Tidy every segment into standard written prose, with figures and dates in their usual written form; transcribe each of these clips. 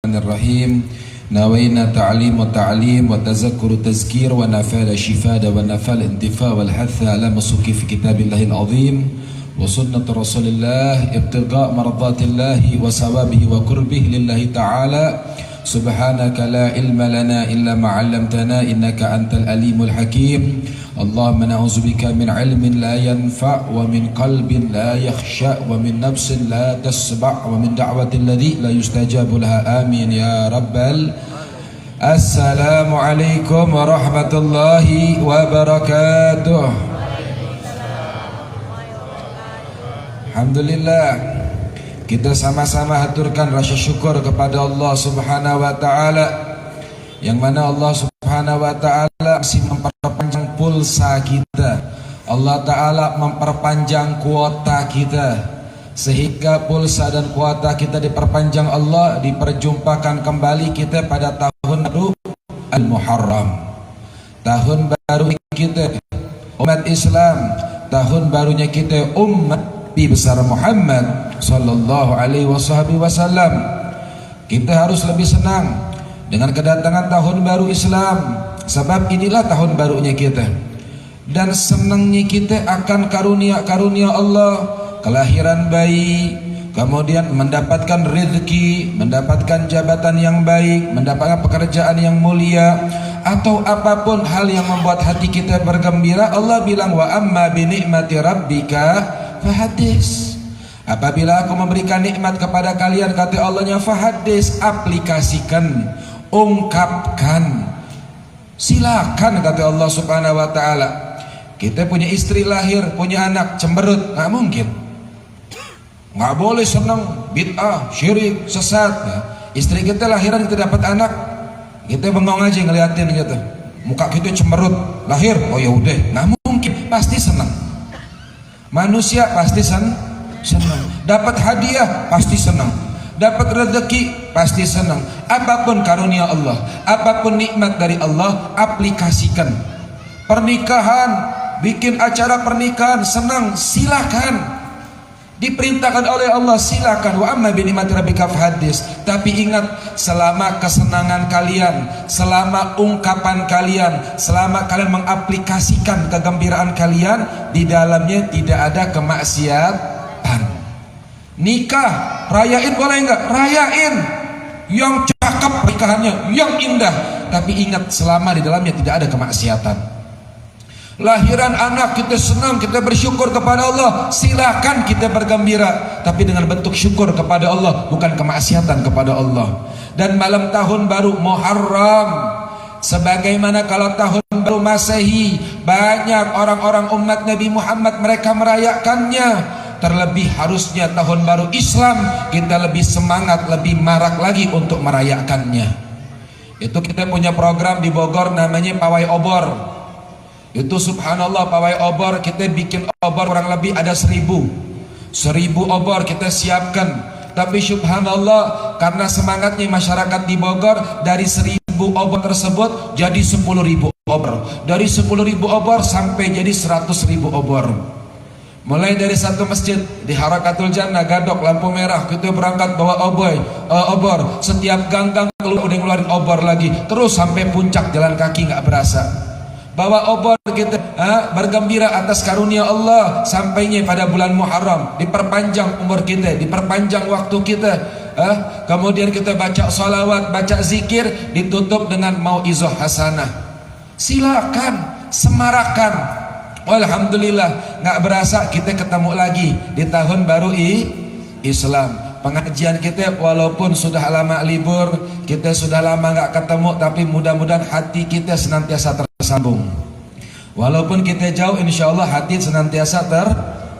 Bismillahirrahmanirrahim. Nawaina ta'lim wa ta'lim wa tazakkur tazkir wa nafal shifada wa nafal intifa wal hatha ala masuki fi kitabillahil azim wa sunnat rasulillah ibtigha mardatillahi wa sawabihi wa qurbihi lillahi ta'ala. Subhanaka la ilma lana illa ma 'allamtana innaka antal alimul hakim. Allahumma na'udzubika min ilmin la yanfa' wa min qalbin la yakhsha' wa min nafsin la tasba' wa min da'watin ladhi la yustajabu laha. Amin ya rabbal. Assalamu alaikum warahmatullahi wabarakatuh. Alhamdulillah, kita sama-sama haturkan rasa syukur kepada Allah Subhanahu wa taala, yang mana Allah Subhanahu wa taala masih memperpanjang pulsa kita. Allah taala memperpanjang kuota kita, sehingga pulsa dan kuota kita diperpanjang. Allah diperjumpakan kembali kita pada tahun baru Al-Muharram, tahun baru kita umat Islam, tahun barunya kita umat Nabi besar Muhammad sallallahu alaihi wasallam. Kita harus lebih senang dengan kedatangan tahun baru Islam, sebab inilah tahun barunya kita. Dan senangnya kita akan karunia-karunia Allah, kelahiran bayi, kemudian mendapatkan rezeki, mendapatkan jabatan yang baik, mendapatkan pekerjaan yang mulia, atau apapun hal yang membuat hati kita bergembira. Allah bilang, wa amma bi ni'mati rabbika fahadis. Apabila aku memberikan nikmat kepada kalian, kata Allahnya, fahadis, aplikasikan, ungkapkan, silakan, kata Allah Subhanahu wa taala. Kita punya istri lahir, punya anak, cemberut, nggak mungkin, nggak boleh senang, bid'ah, syirik, sesat. Istri kita lahiran, kita dapat anak, kita bengong aja ngeliatin gitu, muka kita cemberut, lahir, oh ya udah, nggak mungkin, pasti senang. Manusia pasti senang, dapat hadiah pasti senang, dapat rezeki pasti senang. Apapun karunia Allah, apapun nikmat dari Allah, aplikasikan. Pernikahan, bikin acara pernikahan, senang, silakan. Diperintahkan oleh Allah, silakan. Wa amma bi ni'mati rabbika fahadis. Tapi ingat, selama kesenangan kalian, selama ungkapan kalian, selama kalian mengaplikasikan kegembiraan kalian, di dalamnya tidak ada kemaksiatan. Nikah, rayain boleh enggak? Rayain. Yang cakep pernikahannya, yang indah. Tapi ingat, selama di dalamnya tidak ada kemaksiatan. Lahiran anak, kita senang, kita bersyukur kepada Allah, silakan kita bergembira, tapi dengan bentuk syukur kepada Allah, bukan kemaksiatan kepada Allah. Dan malam tahun baru Muharram, sebagaimana kalau tahun baru Masehi, banyak orang-orang umat Nabi Muhammad mereka merayakannya. Terlebih harusnya tahun baru Islam kita lebih semangat, lebih marak lagi untuk merayakannya. Itu kita punya program di Bogor namanya Pawai Obor. Itu subhanallah, pawai obor, kita bikin obor kurang lebih ada 1000 obor kita siapkan. Tapi subhanallah, karena semangatnya masyarakat di Bogor, dari 1000 obor tersebut jadi 10.000 obor, dari 10.000 obor sampai jadi 100.000 obor. Mulai dari satu masjid di Harakatul Jannah Gadok lampu merah, kita berangkat bawa obor, setiap gang-gang udah ngeluarin obor lagi, terus sampai puncak jalan kaki nggak berasa. Bawa obor kita, bergembira atas karunia Allah, sampainya pada bulan Muharram, diperpanjang umur kita, diperpanjang waktu kita. Kemudian kita baca salawat, baca zikir, ditutup dengan mau'izah hasanah. Silakan, semarakan. Alhamdulillah, nggak berasa kita ketemu lagi di tahun baru Islam. Pengajian kita walaupun sudah lama libur, kita sudah lama nggak ketemu, tapi mudah-mudahan hati kita senantiasa tersambung. Walaupun kita jauh, insya Allah hati senantiasa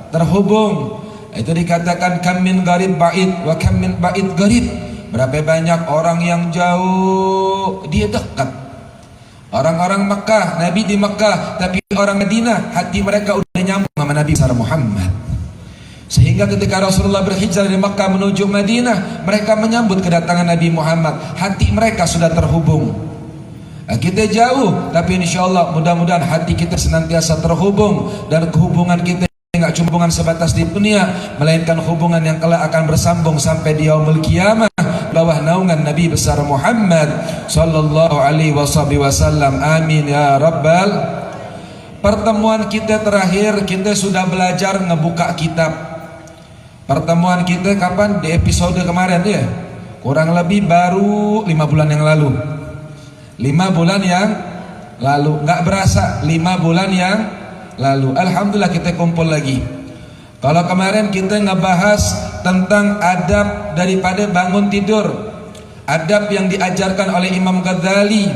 terhubung. Itu dikatakan kam min gharib ba'id wa kam min ba'id gharib. Berapa banyak orang yang jauh, dia dekat. Orang-orang Mekah, Nabi di Mekah, tapi orang Madinah hati mereka udah nyambung sama Nabi besar Muhammad. Sehingga ketika Rasulullah berhijrah dari Mekah menuju Madinah, mereka menyambut kedatangan Nabi Muhammad, hati mereka sudah terhubung. Kita jauh, tapi insya Allah mudah-mudahan hati kita senantiasa terhubung. Dan kehubungan kita nggak cuma hubungan sebatas di dunia, melainkan hubungan yang kelak akan bersambung sampai di yaumul qiyamah. bawah naungan Nabi besar Muhammad sallallahu alaihi wasallam. Amin ya rabbal. Pertemuan kita terakhir kita sudah belajar ngebuka kitab. Pertemuan kita kapan? Di episode kemarin ya. Kurang lebih baru 5 bulan yang lalu. 5 bulan yang lalu, nggak berasa 5 bulan yang lalu. Alhamdulillah kita kumpul lagi. Kalau kemarin kita ngebahas tentang adab daripada bangun tidur, adab yang diajarkan oleh Imam Ghazali.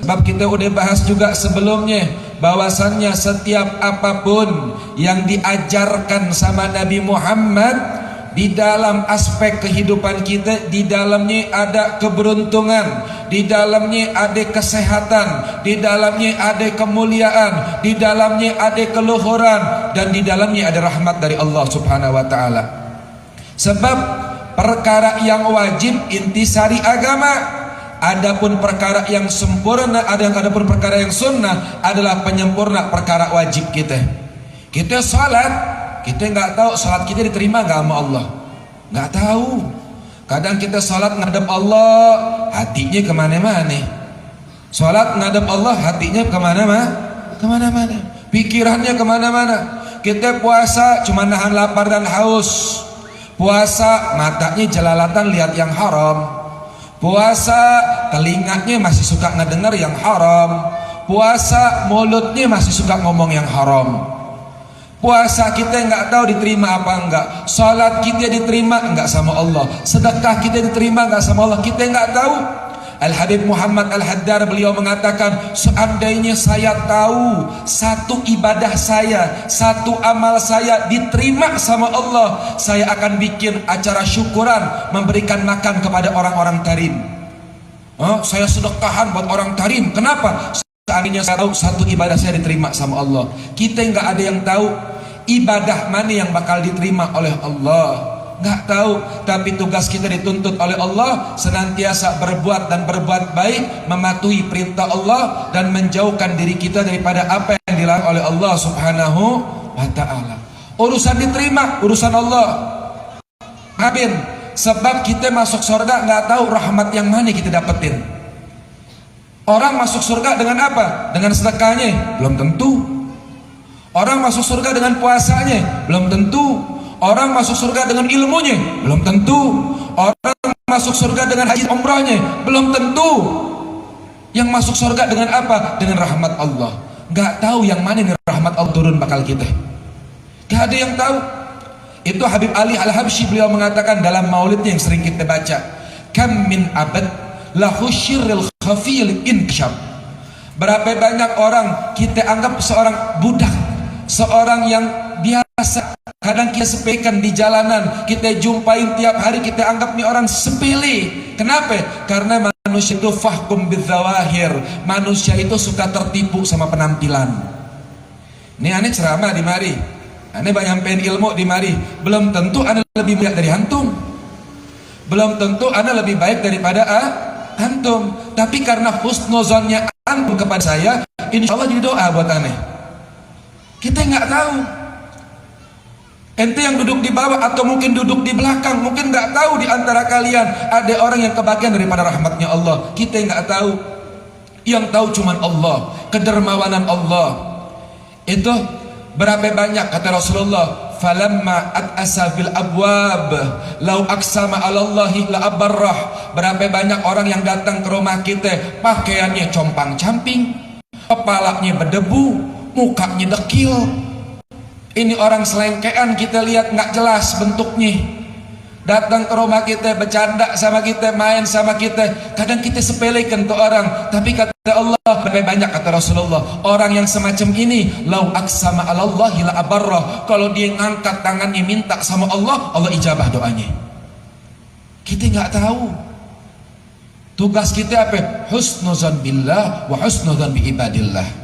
Sebab kita udah bahas juga sebelumnya bahwasannya setiap apapun yang diajarkan sama Nabi Muhammad di dalam aspek kehidupan kita, di dalamnya ada keberuntungan, di dalamnya ada kesehatan, di dalamnya ada kemuliaan, di dalamnya ada keluhuran, dan di dalamnya ada rahmat dari Allah Subhanahu wa taala. Sebab perkara yang wajib intisari agama, adapun perkara yang sempurna, adapun perkara yang sunnah adalah penyempurna perkara wajib kita. Kita salat, kita nggak tahu salat kita diterima nggak sama Allah, nggak tahu. Kadang kita salat ngadep Allah, hatinya kemana-mana. Salat ngadep Allah, hatinya kemana-mana, pikirannya kemana-mana. Kita puasa cuma nahan lapar dan haus. Puasa matanya jelalatan lihat yang haram. Puasa telinganya masih suka ngedengar yang haram. Puasa mulutnya masih suka ngomong yang haram. Puasa kita nggak tahu diterima apa enggak. Salat kita diterima enggak sama Allah. Sedekah kita diterima enggak sama Allah, kita nggak tahu. Al-Habib Muhammad Al-Haddar beliau mengatakan, seandainya saya tahu satu ibadah saya, satu amal saya diterima sama Allah, saya akan bikin acara syukuran, memberikan makan kepada orang-orang tarim. Saya sedekahan buat orang tarim. Kenapa? Seandainya saya tahu satu ibadah saya diterima sama Allah. Kita nggak ada yang tahu ibadah mana yang bakal diterima oleh Allah. Nggak tahu, tapi tugas kita dituntut oleh Allah senantiasa berbuat dan berbuat baik, mematuhi perintah Allah dan menjauhkan diri kita daripada apa yang dilarang oleh Allah Subhanahu wa ta'ala. Urusan diterima, urusan Allah. Amin. Sebab kita masuk surga nggak tahu rahmat yang mana kita dapetin. Orang masuk surga dengan apa? Dengan sedekahnya? Belum tentu. Orang masuk surga dengan puasanya? Belum tentu. Orang masuk surga dengan ilmunya? Belum tentu. Orang masuk surga dengan haji umrahnya? Belum tentu. Yang masuk surga dengan apa? Dengan rahmat Allah. Gak tahu yang mana nih rahmat Allah turun bakal kita. Gak ada yang tahu. Itu Habib Ali Al-Habsyi beliau mengatakan dalam maulidnya yang sering kita baca, kam min abad lahu syirril khafil inkyab. Berapa banyak orang kita anggap seorang budak, seorang yang biasa, kadang kita sepelekan di jalanan, kita jumpain tiap hari, kita anggap nih orang sepele. Kenapa? Karena manusia itu fahkum bidzawahir, manusia itu suka tertipu sama penampilan. Ini aneh ceramah di mari, aneh banyak pengen ilmu di mari, belum tentu aneh lebih mulia dari antum, belum tentu aneh lebih baik daripada antum. Tapi karena husnuzonnya antum kepada saya, insya Allah jadi doa buat aneh. Kita nggak tahu. Ente yang duduk di bawah atau mungkin duduk di belakang, mungkin nggak tahu di antara kalian ada orang yang kebagian daripada rahmatnya Allah. Kita nggak tahu. Yang tahu cuman Allah, kedermawanan Allah. Itu berapa banyak kata Rasulullah, falamma at'asa fil abwab law aqsama 'ala Allahi la abarrah. Berapa banyak orang yang datang ke rumah kita, pakaiannya compang-camping, kepalanya berdebu, mukanya dekil. Ini orang selengkean, kita lihat nggak jelas bentuknya. Datang ke rumah kita, bercanda sama kita, main sama kita. Kadang kita sepelekan tuh orang, tapi kata Allah, berapa banyak kata Rasulullah, orang yang semacam ini, lau aqsama 'ala Allahi la abarrah. Kalau dia ngangkat tangannya minta sama Allah, Allah ijabah doanya. Kita nggak tahu. Tugas kita apa? Husnuzan billah wa husnuzan bi ibadillah.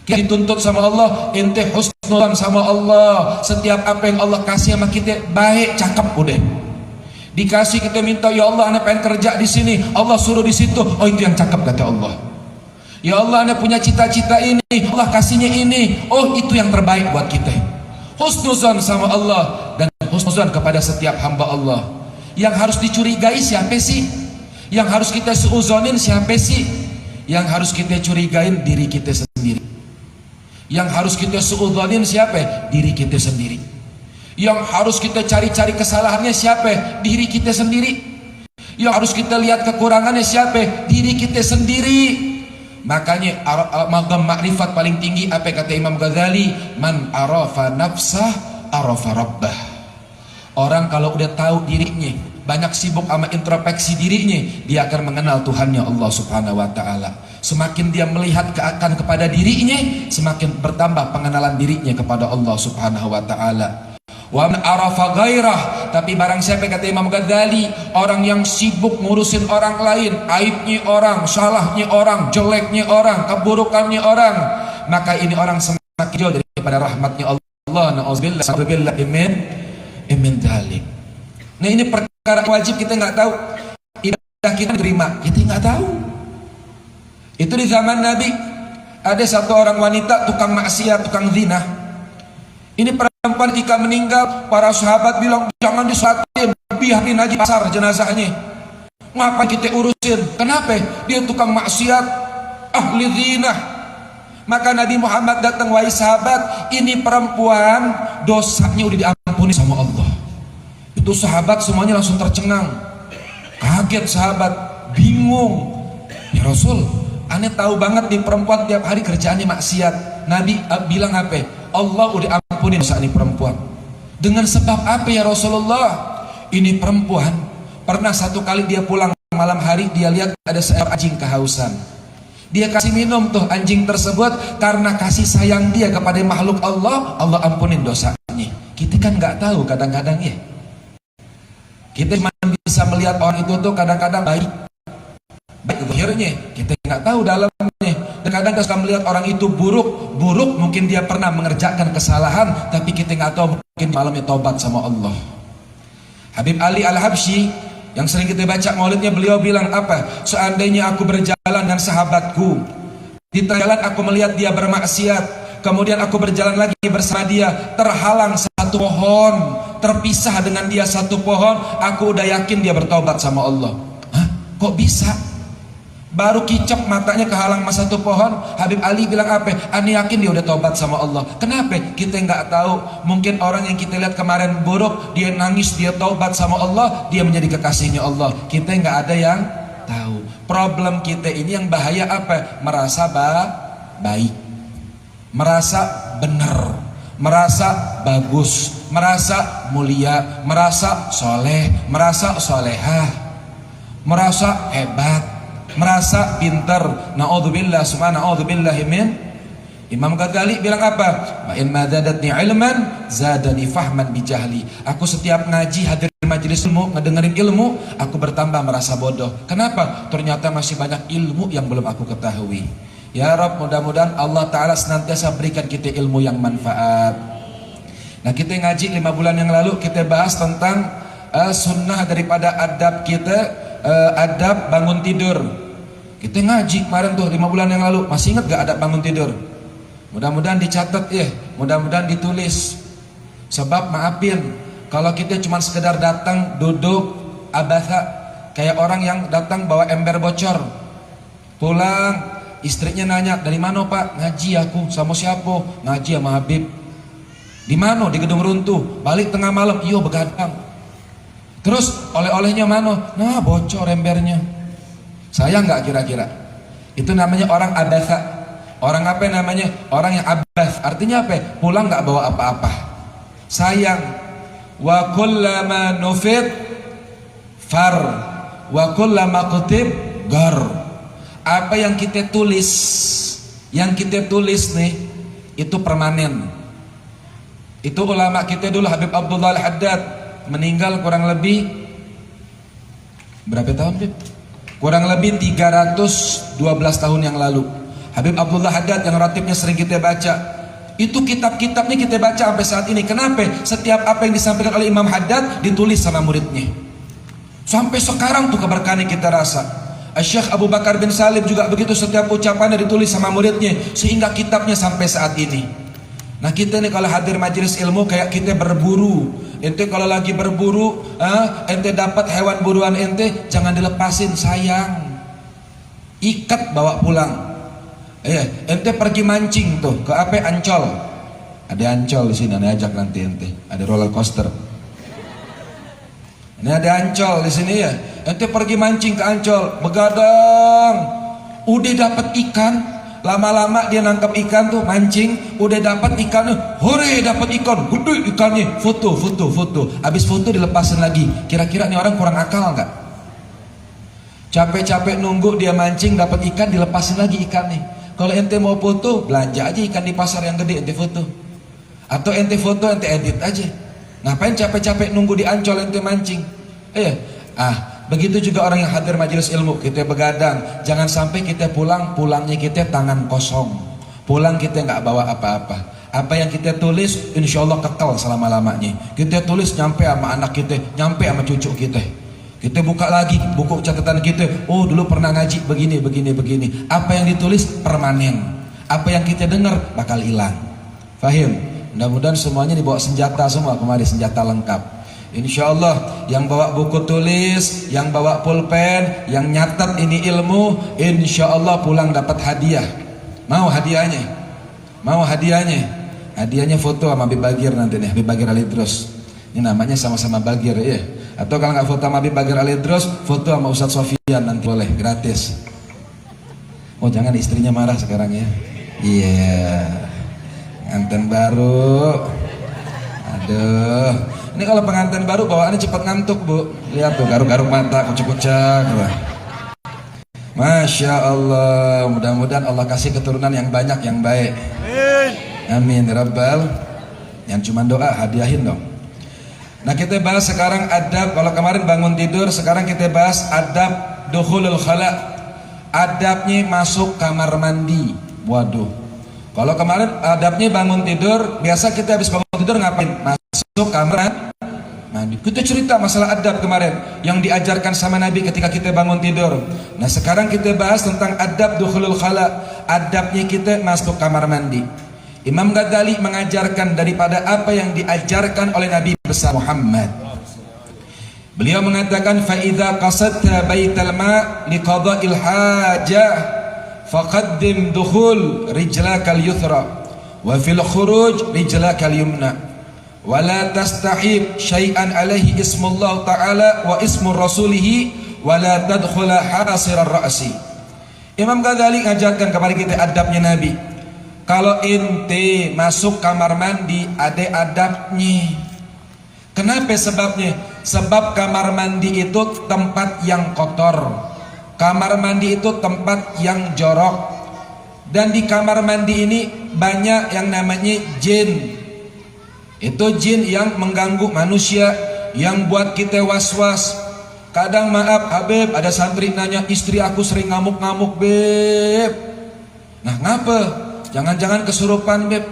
Kita dituntut sama Allah, ente husnuzan sama Allah. Setiap apa yang Allah kasih sama kita baik, cakep udah. Dikasih kita minta, ya Allah ane pengen kerja di sini, Allah suruh di situ, oh itu yang cakep kata Allah. Ya Allah ane punya cita-cita ini, Allah kasihnya ini, oh itu yang terbaik buat kita. Husnuzan sama Allah dan husnuzan kepada setiap hamba Allah. Yang harus dicurigai siapa sih? Yang harus kita suuzonin siapa sih? Yang harus kita curigain diri kita sendiri. Yang harus kita suuzonin siapa? Diri kita sendiri. Yang harus kita cari-cari kesalahannya siapa? Diri kita sendiri. Yang harus kita lihat kekurangannya siapa? Diri kita sendiri. Makanya maqam makrifat paling tinggi apa kata Imam Ghazali? Man arafa nafsah arafa rabbah. Orang kalau udah tahu dirinya, banyak sibuk sama introspeksi dirinya, dia akan mengenal Tuhannya Allah Subhanahu wa taala. Semakin dia melihat kepada dirinya, semakin bertambah pengenalan dirinya kepada Allah Subhanahu wa taala. Wa man arafa ghairah, tapi barang siapa kata Imam Ghazali, orang yang sibuk ngurusin orang lain, aibnya orang, salahnya orang, jeleknya orang, keburukannya orang, maka ini orang semakin jauh daripada rahmatnya Allah. Na'udzubillah min dzalik. Nah, ini perkara wajib kita nggak tahu. Ibadah kita diterima, kita nggak tahu. Itu di zaman Nabi ada satu orang wanita tukang maksiat, tukang zina. Ini perempuan ketika meninggal, para sahabat bilang jangan disolatin, biarin aja pasar jenazahnya. Ngapa kita urusin? Kenapa? Dia tukang maksiat, ahli zina. Maka Nabi Muhammad datang, wahai sahabat, ini perempuan dosanya udah diampuni sama Allah. Itu sahabat semuanya langsung tercengang, kaget sahabat, bingung. Ya Rasul, aneh tahu banget nih perempuan tiap hari kerjaannya maksiat. Nabi bilang apa? Allah udah ampuni dosa ini perempuan. Dengan sebab apa ya Rasulullah? Ini perempuan pernah satu kali dia pulang malam hari, dia lihat ada seekor anjing kehausan. Dia kasih minum tuh anjing tersebut, karena kasih sayang dia kepada makhluk Allah, Allah ampunin dosanya. Kita kan nggak tahu kadang-kadang ya. Kita cuma bisa melihat orang itu tuh kadang-kadang baik zahirnya, kita nggak tahu dalamnya. Dan kadang kita melihat orang itu buruk mungkin dia pernah mengerjakan kesalahan, tapi kita nggak tahu, mungkin malamnya taubat sama Allah. Habib Ali Al-Habsyi yang sering kita baca maulidnya, beliau bilang apa? Seandainya aku berjalan dengan sahabatku, di tengah jalan aku melihat dia bermaksiat, kemudian aku berjalan lagi bersama dia, terhalang satu pohon, terpisah dengan dia satu pohon, aku udah yakin dia bertobat sama Allah. Hah? Kok bisa? Baru kicap matanya kehalang sama satu pohon, Habib Ali bilang apa? Ani yakin dia udah tobat sama Allah. Kenapa? Kita nggak tahu. Mungkin orang yang kita lihat kemarin buruk, dia nangis, dia tobat sama Allah, dia menjadi kekasihnya Allah. Kita nggak ada yang tahu. Problem kita ini yang bahaya apa? Merasa baik, merasa benar, merasa bagus, merasa mulia, merasa soleh, merasa solehah, merasa hebat, merasa pintar. Na'udzubillah min. Imam Ghazali bilang apa? Wa in madzadatni ilman zadani fahman bijahli. Aku setiap ngaji, hadir majelis ilmu, ngedengerin ilmu, aku bertambah merasa bodoh. Kenapa? Ternyata masih banyak ilmu yang belum aku ketahui. Ya Rabb, mudah-mudahan Allah Ta'ala senantiasa berikan kita ilmu yang manfaat. Nah, kita ngaji 5 bulan yang lalu, kita bahas tentang sunnah daripada adab kita, adab bangun tidur. Kita ngaji kemarin tuh 5 bulan yang lalu, masih ingat gak adab bangun tidur? Mudah-mudahan dicatat ya, mudah-mudahan ditulis. Sebab maafin, kalau kita cuma sekedar datang, duduk, abatha, kayak orang yang datang bawa ember bocor, pulang, istrinya nanya, dari mana Pak? Ngaji aku. Sama siapa? Ngaji sama Habib. Di mana? Di gedung runtuh. Balik tengah malam, iyo begadang. Terus oleh-olehnya mana? Nah, bocor embernya. Sayang nggak kira-kira? Itu namanya orang abatha. Orang apa namanya? Orang yang abath. Artinya apa? Pulang nggak bawa apa-apa. Sayang. Wa kullama nufid far wa kullama kutib gar. Apa yang kita tulis, nih itu permanen. Itu ulama kita dulu, Habib Abdullah Al-Haddad, meninggal kurang lebih berapa tahun, Habib? Kurang lebih 312 tahun yang lalu. Habib Abdullah Haddad yang ratibnya sering kita baca, itu kitab-kitabnya kita baca sampai saat ini. Kenapa? Setiap apa yang disampaikan oleh Imam Haddad ditulis sama muridnya. Sampai sekarang tuh keberkahan kita rasa. Syekh Abu Bakar bin Salim juga begitu, setiap ucapannya ditulis sama muridnya, sehingga kitabnya sampai saat ini. Nah kita nih kalau hadir majelis ilmu kayak kita berburu. Ente kalau lagi berburu, ente dapat hewan buruan ente, jangan dilepasin, sayang. Ikat bawa pulang. Ente pergi mancing tuh ke apa? Ancol. Ada Ancol di sini, ane ajak nanti ente. Ada roller coaster. Ini ada Ancol di sini ya. Ente pergi mancing ke Ancol, begadang. Udah dapat ikan. Lama-lama dia nangkap ikan tuh, mancing, udah dapat ikannya, hore dapat ikan, gede ikannya, foto. Habis foto dilepasin lagi. Kira-kira nih orang kurang akal nggak? Capek-capek nunggu dia mancing dapat ikan, dilepasin lagi ikannya. Kalau ente mau foto, belanja aja ikan di pasar yang gede, ente foto. Atau ente foto, ente edit aja. Ngapain capek-capek nunggu di Ancol ente mancing? Begitu juga orang yang hadir majelis ilmu, kita begadang. Jangan sampai kita pulangnya kita tangan kosong. Pulang kita nggak bawa apa-apa. Apa yang kita tulis, insya Allah kekal selama-lamanya. Kita tulis nyampe sama anak kita, nyampe sama cucu kita. Kita buka lagi buku catatan kita. Oh dulu pernah ngaji begini. Apa yang ditulis permanen. Apa yang kita dengar bakal hilang. Fahim? Mudah-mudahan semuanya dibawa senjata semua kemari, senjata lengkap. Insya Allah yang bawa buku tulis, yang bawa pulpen, yang nyatat ini ilmu, insya Allah pulang dapat hadiah. Mau hadiahnya? Mau hadiahnya? Hadiahnya foto sama Habib Bagir nanti nih, Habib Bagir Alidrus. Ini namanya sama-sama Bagir ya. Atau kalau nggak foto sama Habib Bagir Alidrus, foto sama Ustadz Sofian nanti boleh, gratis. Oh jangan istrinya marah sekarang ya. Iya, nganten baru. Aduh. Ini kalau pengantin baru bawaannya cepat ngantuk bu. Lihat tuh garuk-garuk mata, kucek-kucek. Masya Allah. Mudah-mudahan Allah kasih keturunan yang banyak yang baik. Amin Rabbal. Yang cuma doa hadiahin dong. Nah kita bahas sekarang adab. Kalau kemarin bangun tidur, sekarang kita bahas adab dukhulul khala. Adabnya masuk kamar mandi. Waduh. Kalau kemarin adabnya bangun tidur, biasa kita habis bangun tidur ngapain? Masuk kamar mandi. Kita cerita masalah adab kemarin yang diajarkan sama Nabi ketika kita bangun tidur. Nah sekarang kita bahas tentang adab dukhulul khala. Adabnya kita masuk kamar mandi. Imam Ghazali mengajarkan daripada apa yang diajarkan oleh Nabi besar Muhammad. Beliau mengatakan fa idza qasadta baital ma' liqada'il hajah faqaddim dukhul rijlakal yuthra wa fil khuruj rijlakal yumna wa la tastahib syai'an alaihi ismullah ta'ala wa ismur rasulihi wa la tadkhula hasirar ra'si. Imam Ghazali ngajarkan kepada kita adabnya Nabi. Kalau ente masuk kamar mandi ada adabnya. Kenapa sebabnya? Sebab kamar mandi itu tempat yang kotor. Kamar mandi itu tempat yang jorok. Dan di kamar mandi ini banyak yang namanya jin. Itu jin yang mengganggu manusia, yang buat kita was-was. Kadang maaf Habib, ada santri nanya, istri aku sering ngamuk-ngamuk Beb. Nah ngapa? Jangan-jangan kesurupan Beb.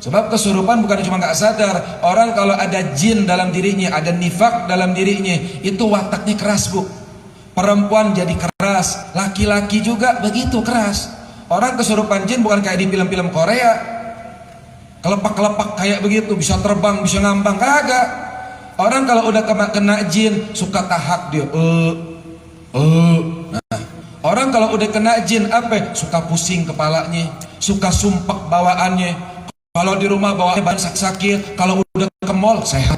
Sebab kesurupan bukan cuma nggak sadar. Orang kalau ada jin dalam dirinya, ada nifak dalam dirinya, itu wataknya keras bu. Perempuan jadi keras, laki-laki juga begitu keras. Orang kesurupan jin bukan kayak di film-film Korea, kelepak-kelepak kayak begitu, bisa terbang, bisa ngambang, kagak. Orang kalau udah kena jin suka tahak dia. Nah, orang kalau udah kena jin apa? Suka pusing kepalanya, suka sumpek bawaannya. Kalau di rumah bawaannya banyak sakit, kalau udah ke mall sehat.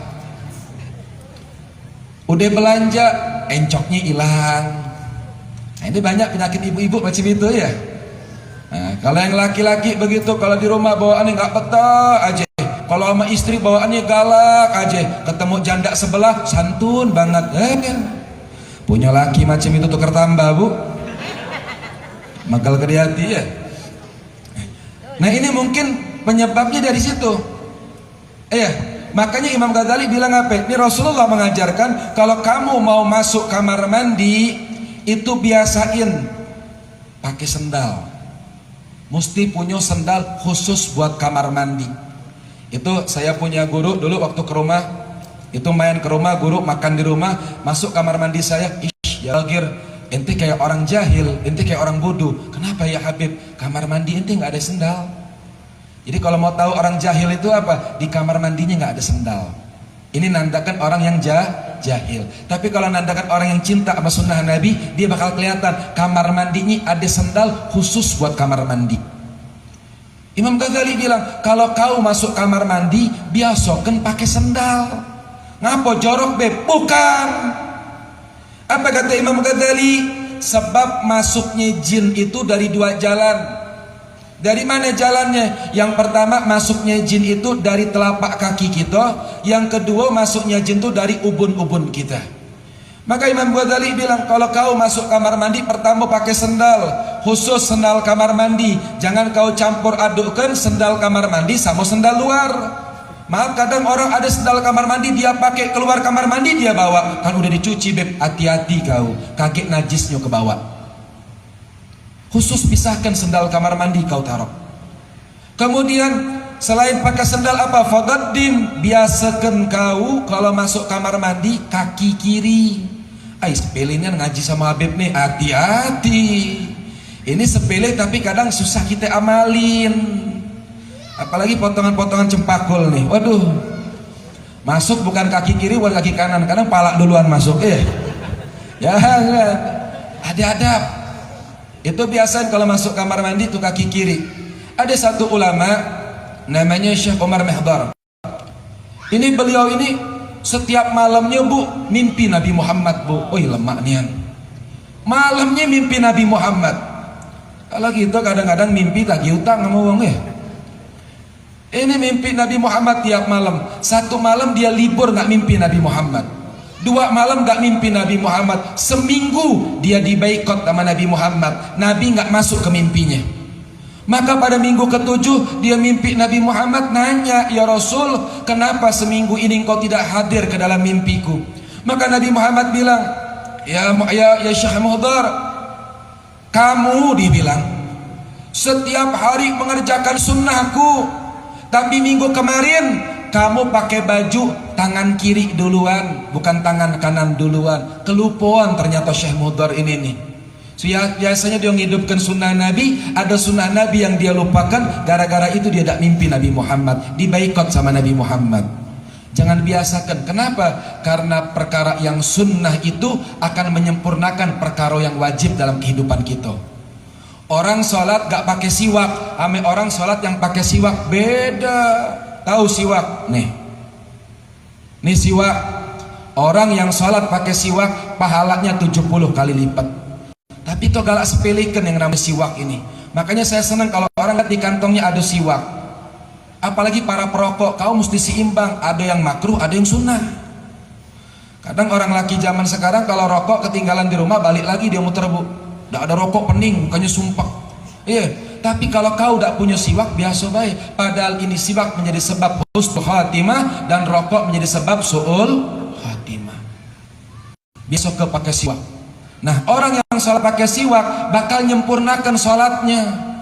Udah belanja, encoknya hilang. Nah, ini banyak penyakit ibu-ibu macam itu ya. Nah, kalau yang laki-laki begitu, kalau di rumah bawaannya nggak betah aja. Kalau sama istri bawaannya galak aja. Ketemu janda sebelah santun banget. Punya laki macam itu tukar tambah bu. Makal ke hati ya. Nah ini mungkin penyebabnya dari situ. Makanya Imam Ghazali bilang apa? Ini Rasulullah mengajarkan kalau kamu mau masuk kamar mandi itu biasain pakai sendal. Mesti punya sendal khusus buat kamar mandi. Itu saya punya guru dulu waktu ke rumah, itu main ke rumah guru, makan di rumah, masuk kamar mandi saya, ya Bagir, ente kayak orang jahil, ente kayak orang bodoh. Kenapa ya Habib? Kamar mandi ente nggak ada sendal. Jadi kalau mau tahu orang jahil itu apa? Di kamar mandinya nggak ada sendal. Ini nandakan orang yang jahil. Tapi kalau nandakan orang yang cinta sama sunnah Nabi, dia bakal kelihatan kamar mandinya ada sendal khusus buat kamar mandi. Imam Ghazali bilang, kalau kau masuk kamar mandi, biasakan pakai sendal. Ngapo jorok beb? Bukan. Apa kata Imam Ghazali? Sebab masuknya jin itu dari dua jalan. Dari mana jalannya? Yang pertama, masuknya jin itu dari telapak kaki kita. Yang kedua, masuknya jin itu dari ubun-ubun kita. Maka Imam Ghazali bilang, kalau kau masuk kamar mandi, pertama pakai sendal, khusus sendal kamar mandi. Jangan kau campur adukkan sendal kamar mandi sama sendal luar. Maaf, kadang orang ada sendal kamar mandi, dia pakai keluar kamar mandi, dia bawa. Kan udah dicuci beb, hati-hati kau, kaget najisnya ke bawah. Khusus pisahkan sendal kamar mandi kau taruh. Kemudian selain pakai sendal apa? Faqaddim, biasakan kau kalau masuk kamar mandi kaki kiri. Sepelenya ngaji sama Habib nih, hati-hati. Ini sepele tapi kadang susah kita amalin. Apalagi potongan-potongan cempakul nih. Waduh. Masuk bukan kaki kiri, bukan kaki kanan. Kadang pala duluan masuk. Ya, ada-ada. Itu biasa kalau masuk kamar mandi itu kaki kiri. Ada satu ulama namanya Syekh Omar Mehdar. Ini beliau ini setiap malamnya bu mimpi Nabi Muhammad bu. Lemak nian. Malamnya mimpi Nabi Muhammad. Kalau gitu kadang-kadang mimpi tagih utang sama uang ya. Ini mimpi Nabi Muhammad tiap malam. Satu malam dia libur nggak mimpi Nabi Muhammad. 2 malam gak mimpi Nabi Muhammad. Seminggu dia dibaikot sama Nabi Muhammad. Nabi gak masuk ke mimpinya. Maka pada minggu ke-7 dia mimpi Nabi Muhammad, nanya, ya Rasul, kenapa seminggu ini engkau tidak hadir ke dalam mimpiku? Maka Nabi Muhammad bilang, ya Syekh Muhdar, kamu dibilang setiap hari mengerjakan sunnahku, tapi minggu kemarin kamu pakai baju tangan kiri duluan, bukan tangan kanan duluan. Kelupaan ternyata Syekh Mudar ini nih. Biasanya dia menghidupkan sunnah Nabi, ada sunnah Nabi yang dia lupakan. Gara-gara itu dia tidak mimpi Nabi Muhammad, dibaikot sama Nabi Muhammad. Jangan biasakan. Kenapa? Karena perkara yang sunnah itu akan menyempurnakan perkara yang wajib dalam kehidupan kita. Orang sholat gak pakai siwak, ame orang sholat yang pakai siwak beda. Tahu siwak? Nih siwak. Orang yang sholat pakai siwak pahalanya 70 kali lipat. Tapi itu galak sepelikan yang namanya siwak ini. Makanya saya senang kalau orang lihat di kantongnya ada siwak. Apalagi para perokok, kau mesti seimbang. Ada yang makruh, ada yang sunnah. Kadang orang laki zaman sekarang kalau rokok ketinggalan di rumah, balik lagi dia muter bu. Tidak ada rokok pening, bukannya sumpah. Tapi kalau kau tidak punya siwak, biasa baik. Padahal ini siwak menjadi sebab husnul khatimah dan rokok menjadi sebab su'ul khatimah. Biasa ke pakai siwak. Nah, orang yang sholat pakai siwak bakal nyempurnakan sholatnya.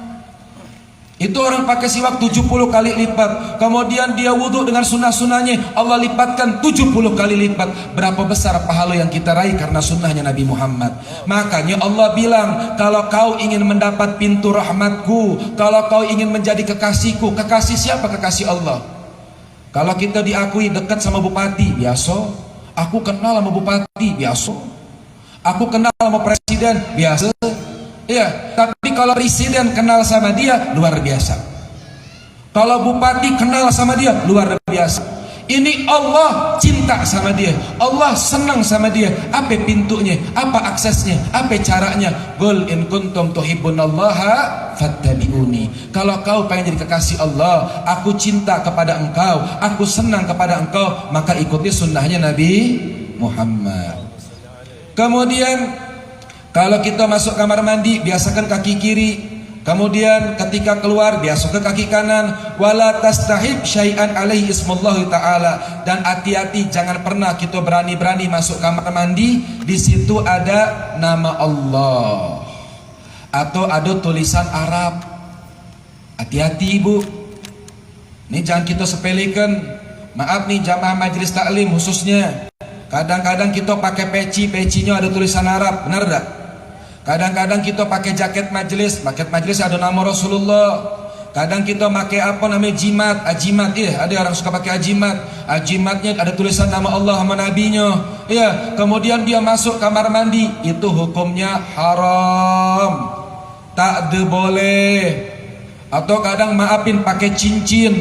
Itu orang pakai siwak 70 kali lipat. Kemudian dia wudhu dengan sunnah-sunnahnya, Allah lipatkan 70 kali lipat. Berapa besar pahala yang kita raih karena sunnahnya Nabi Muhammad. Makanya Allah bilang, kalau kau ingin mendapat pintu rahmatku, kalau kau ingin menjadi kekasihku. Kekasih siapa? Kekasih Allah. Kalau kita diakui dekat sama bupati, biasa. Aku kenal sama bupati, biasa. Aku kenal sama presiden, biasa. Tapi kalau presiden kenal sama dia, luar biasa. Kalau bupati kenal sama dia, luar biasa. Ini Allah cinta sama dia, Allah senang sama dia. Apa pintunya? Apa aksesnya? Apa caranya? Qul in kuntum tuhibbunallaha fattabi'uni. Kalau kau pengen jadi kekasih Allah, aku cinta kepada engkau, aku senang kepada engkau, maka ikuti sunnahnya Nabi Muhammad. Kemudian kalau kita masuk kamar mandi, biasakan kaki kiri. Kemudian ketika keluar, biasakan kaki kanan. Wala tastahib syai'an alaihi ismullah ta'ala. Dan hati-hati, jangan pernah kita berani-berani masuk kamar mandi, di situ ada nama Allah atau ada tulisan Arab. Hati-hati ibu. Ini jangan kita sepelekan. Maaf nih jamaah majelis taklim khususnya. Kadang-kadang kita pakai pecinya ada tulisan Arab, benar tak? Kadang-kadang kita pakai jaket majelis ada nama Rasulullah. Kadang kita pakai apa namanya jimat, ajimat ya. Ada orang suka pakai ajimat. Ajimatnya ada tulisan nama Allah sama nabinya. Ya, kemudian dia masuk kamar mandi, itu hukumnya haram. Tak ada boleh. Atau kadang maafin pakai cincin.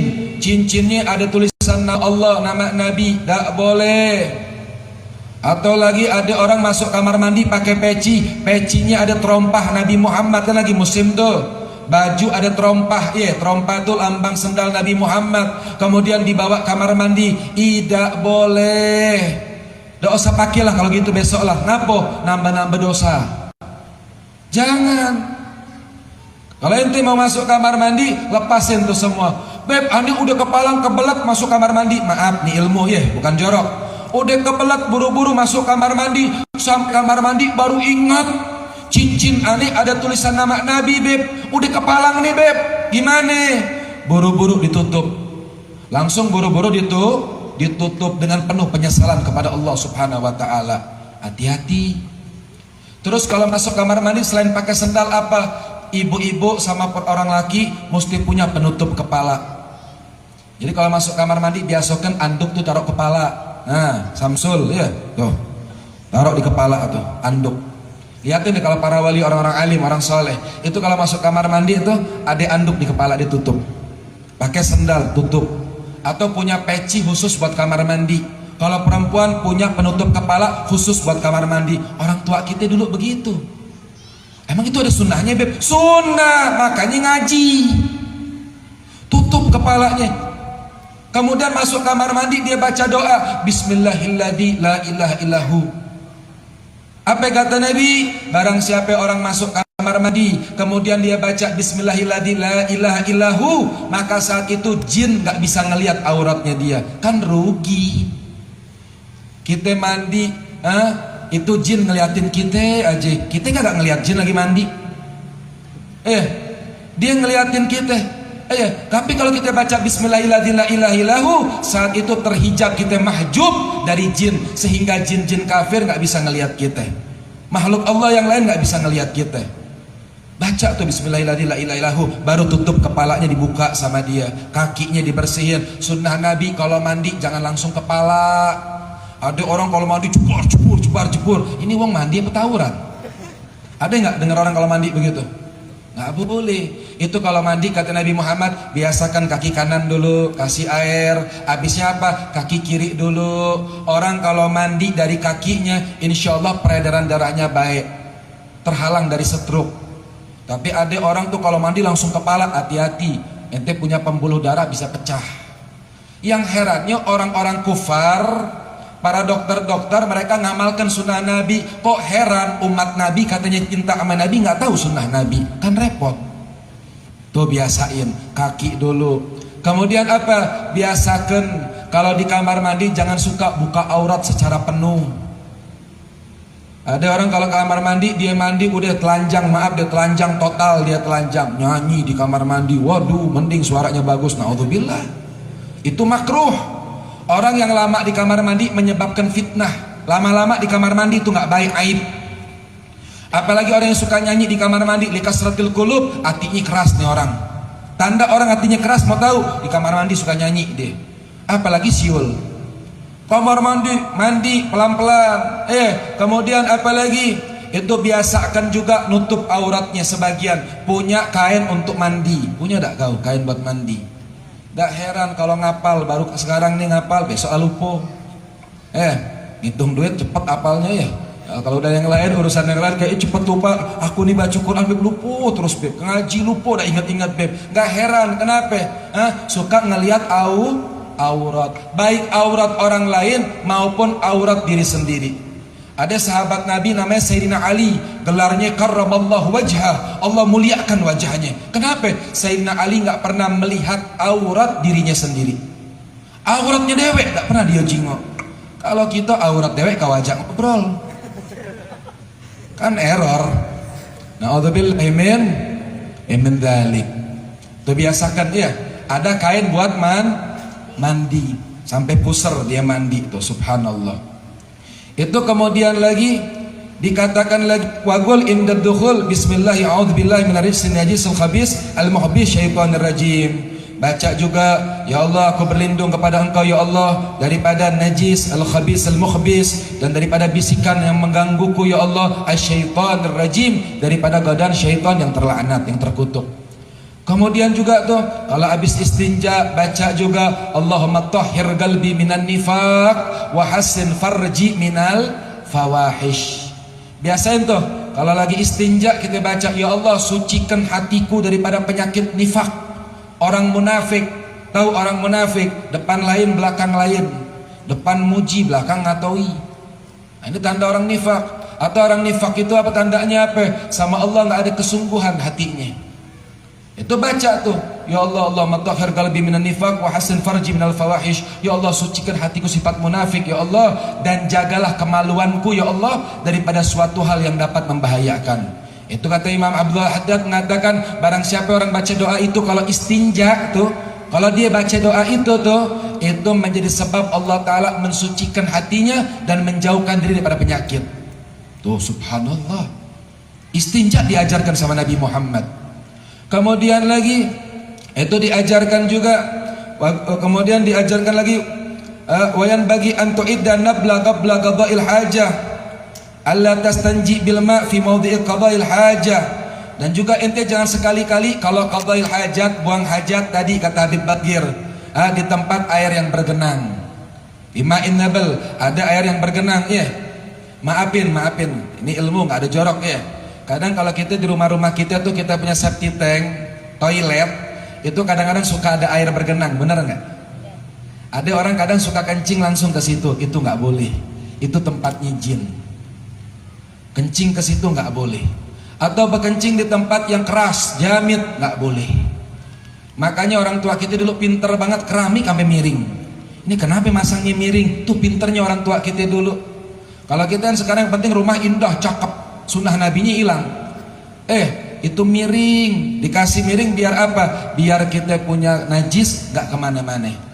Cincinnya ada tulisan nama Allah, nama nabi, tak boleh. Atau lagi ada orang masuk kamar mandi pakai peci. Pecinya ada terompah Nabi Muhammad, kan lagi musim tuh. Baju ada terompah, ya, terompah itu lambang sendal Nabi Muhammad. Kemudian dibawa kamar mandi, tidak boleh. Tidak usah pakailah kalau gitu besok lah. Kenapa? Nambah-nambah dosa. Jangan. Kalau ente mau masuk kamar mandi, lepasin tuh semua. Beb, ane udah kepalang kebelat masuk kamar mandi. Maaf, nih ilmu ya, bukan jorok. Udah kebelat buru-buru masuk kamar mandi, sampai kamar mandi baru ingat cincin aneh ada tulisan nama Nabi, beb. Udah kepalang nih, beb. Gimana? Buru-buru ditutup. Langsung buru-buru ditutup dengan penuh penyesalan kepada Allah Subhanahu wa taala. Hati-hati. Terus kalau masuk kamar mandi selain pakai sendal apa? Ibu-ibu sama orang laki mesti punya penutup kepala. Jadi kalau masuk kamar mandi biasakan anduk tuh taruh kepala. Nah, Samsul ya, tuh taruh di kepala tuh anduk. Lihatin deh kalau para wali, orang-orang alim, orang soleh, itu kalau masuk kamar mandi itu ada anduk di kepala ditutup. Pakai sendal tutup. Atau punya peci khusus buat kamar mandi. Kalau perempuan punya penutup kepala khusus buat kamar mandi. Orang tua kita dulu begitu. Emang itu ada sunnahnya, beb? Sunnah, makanya ngaji. Tutup kepalanya. Kemudian masuk kamar mandi dia baca doa, Bismillahilladzi la ilaha illahu. Apa kata Nabi? Barang siapa orang masuk kamar mandi kemudian dia baca Bismillahilladzi la ilaha illahu, maka saat itu jin gak bisa ngelihat auratnya dia. Kan rugi. Kita mandi, itu jin ngeliatin kita aja. Kita gak ngeliat jin lagi mandi. Dia ngeliatin kita. Tapi kalau kita baca Bismillahirrahmanirrahim la ilaha illahu, saat itu terhijab, kita mahjub dari jin, sehingga jin-jin kafir gak bisa ngelihat kita. Makhluk Allah yang lain gak bisa ngelihat kita. Baca tuh Bismillahirrahmanirrahim la ilaha illahu, baru tutup kepalanya, dibuka sama dia, kakinya dibersihin. Sunnah Nabi kalau mandi jangan langsung kepala. Ada orang kalau mandi jebur. Ini wong mandi apa tawuran? Ada nggak dengar orang kalau mandi begitu? Nggak boleh. Itu kalau mandi kata Nabi Muhammad, biasakan kaki kanan dulu kasih air, habisnya apa? Kaki kiri dulu. Orang kalau mandi dari kakinya, insya Allah peredaran darahnya baik, terhalang dari stroke. Tapi ada orang tuh kalau mandi langsung kepala, hati-hati, ente punya pembuluh darah bisa pecah. Yang herannya orang-orang kufar, para dokter-dokter, mereka ngamalkan sunnah Nabi. Kok heran umat Nabi katanya cinta sama Nabi nggak tahu sunnah Nabi, kan repot. Tuh biasain kaki dulu. Kemudian apa? Biasakan kalau di kamar mandi jangan suka buka aurat secara penuh. Ada orang kalau kamar mandi dia mandi udah telanjang, maaf dia telanjang total, dia telanjang nyanyi di kamar mandi. Waduh, mending suaranya bagus. Naudzubillah. Itu makruh. Orang yang lama di kamar mandi menyebabkan fitnah. Lama-lama di kamar mandi itu nggak baik, aib. Apalagi orang yang suka nyanyi di kamar mandi, likasratil qulub, hatinya keras nih orang. Tanda orang hatinya keras mau tahu, di kamar mandi suka nyanyi deh. Apalagi siul. Kamar mandi pelan-pelan. Kemudian apalagi itu biasakan juga nutup auratnya sebagian. Punya kain untuk mandi. Punya enggak kau kain buat mandi? Gak heran kalau ngapal, baru sekarang nih ngapal, besok lupa. Hitung duit cepet apalnya ya. Kalau udah yang lain, urusan yang lain kayak cepet lupa. Aku nih baca Quran beb, lupa terus beb. Ngaji lupa, udah ingat-ingat beb. Gak heran, kenapa? Suka ngelihat aurat, baik aurat orang lain maupun aurat diri sendiri. Ada sahabat Nabi namanya Sayyidina Ali, gelarnya karramallahu wajhah, Allah muliakan wajahnya. Kenapa? Sayyidina Ali nggak pernah melihat aurat dirinya sendiri. Auratnya dewek nggak pernah dia jingok. Kalau kita aurat dewek ke wajah ngobrol, kan error. Na'udzubillah, amin dzalik. Itu biasakan ya, ada kain buat mandi sampai pusar dia mandi tuh, subhanallah. Itu kemudian lagi Dikatakan lagi waqul inda dukhul bismillahi a'udzubillahi minarijsil najisil khabis al-muhbis syaitonir rajim. Baca juga, ya Allah aku berlindung kepada Engkau ya Allah daripada najis al-khabis al-mukhbis dan daripada bisikan yang menggangguku ya Allah asyaitonir rajim, daripada godaan syaitan yang terlaknat, yang terkutuk. Kemudian juga tuh kalau habis istinja baca juga Allahumma tahhir qalbi minan nifaq wa hassin farji minal fawahish. Biasain tuh kalau lagi istinja kita baca, ya Allah sucikan hatiku daripada penyakit nifak. Orang munafik, tahu orang munafik depan lain belakang lain, depan muji belakang ngataui. Nah, ini tanda orang nifak. Atau orang nifak itu apa tandanya apa? Sama Allah nggak ada kesungguhan hatinya. Itu baca tuh, ya Allah, Allahumma tahhir qalbi minan nifaq wa hassin farji minal fawahish. Ya Allah sucikan hatiku sifat munafik ya Allah, dan jagalah kemaluanku ya Allah daripada suatu hal yang dapat membahayakan. Itu kata Imam Abdullah Haddad mengatakan, barang siapa orang baca doa itu kalau istinja tuh, kalau dia baca doa itu tuh, itu menjadi sebab Allah Ta'ala mensucikan hatinya dan menjauhkan diri daripada penyakit. Tuh subhanallah, istinja diajarkan sama Nabi Muhammad. Kemudian lagi itu diajarkan juga, kemudian diajarkan lagi wayan bagi antu'id dan nabla qabla qada'il hajah Allah tastanji bil ma' fi mawdi'i qada'il hajah. Dan juga ente jangan sekali-kali kalau qada'il hajat, buang hajat tadi kata Habib Bagir, di tempat air yang bergenang. Bima'in nabal, ada air yang bergenang ya. Maafin, ini ilmu nggak ada jorok ya. Kadang kalau kita di rumah-rumah kita tuh kita punya septic tank, toilet, itu kadang-kadang suka ada air bergenang, bener nggak? Ada orang kadang suka kencing langsung ke situ, itu nggak boleh. Itu tempatnya jin. Kencing ke situ nggak boleh. Atau berkencing di tempat yang keras, jamit, nggak boleh. Makanya orang tua kita dulu pinter banget, keramik sampai miring. Ini kenapa masangnya miring? Tuh pinternya orang tua kita dulu. Kalau kita sekarang yang penting rumah indah, cakep, sunnah nabinya hilang. Itu miring, dikasih miring biar apa? Biar kita punya najis nggak kemana-mana.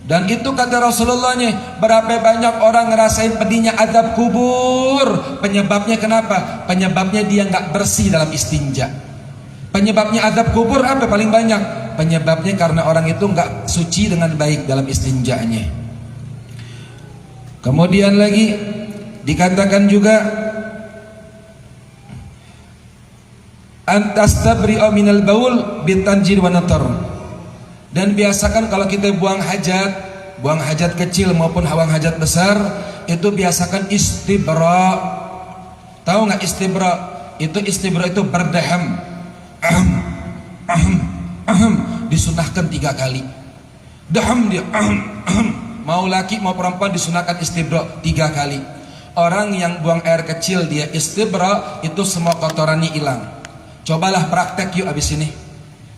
Dan itu kata Rasulullahnya, berapa banyak orang ngerasain pedihnya azab kubur. Penyebabnya kenapa? Penyebabnya dia nggak bersih dalam istinja. Penyebabnya azab kubur apa paling banyak? Penyebabnya karena orang itu nggak suci dengan baik dalam istinjanya. Kemudian lagi dikatakan juga antastabri'u minal baul bitanjir wa natar. Dan biasakan kalau kita buang hajat kecil maupun buang hajat besar, itu biasakan istibra. Tahu nggak istibra? Istibra itu berdaham. Disunahkan 3 kali. Daham dia. Mau laki mau perempuan disunahkan istibra 3 kali. Orang yang buang air kecil dia istibra, itu semua kotorannya hilang. Cobalah praktek yuk abis ini.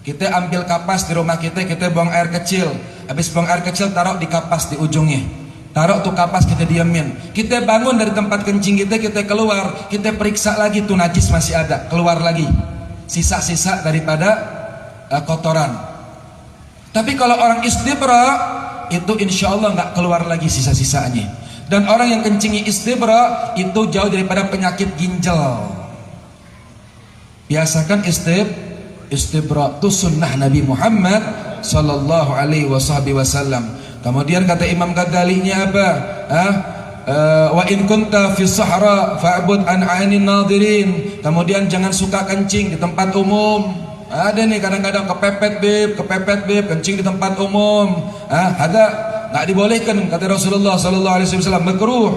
Kita ambil kapas di rumah kita buang air kecil. Habis buang air kecil taruh di kapas di ujungnya. Taruh tuh kapas, kita diamin. Kita bangun dari tempat kencing kita keluar, kita periksa lagi tuh najis masih ada, keluar lagi. Sisa-sisa daripada kotoran. Tapi kalau orang istibra, itu insya Allah nggak keluar lagi sisa-sisanya. Dan orang yang kencingnya istibra itu jauh daripada penyakit ginjal. Biasakan istibra itu sunnah Nabi Muhammad sallallahu alaihi wasallam. Kemudian kata Imam Ghazalinya apa? Wa in kunta fi sahra fa'bud an 'ainil nadirin. Kemudian jangan suka kencing di tempat umum. Ada nih kadang-kadang kepepet beb kencing di tempat umum. Ada nggak dibolehkan kata Rasulullah sallallahu alaihi wasallam, makruh.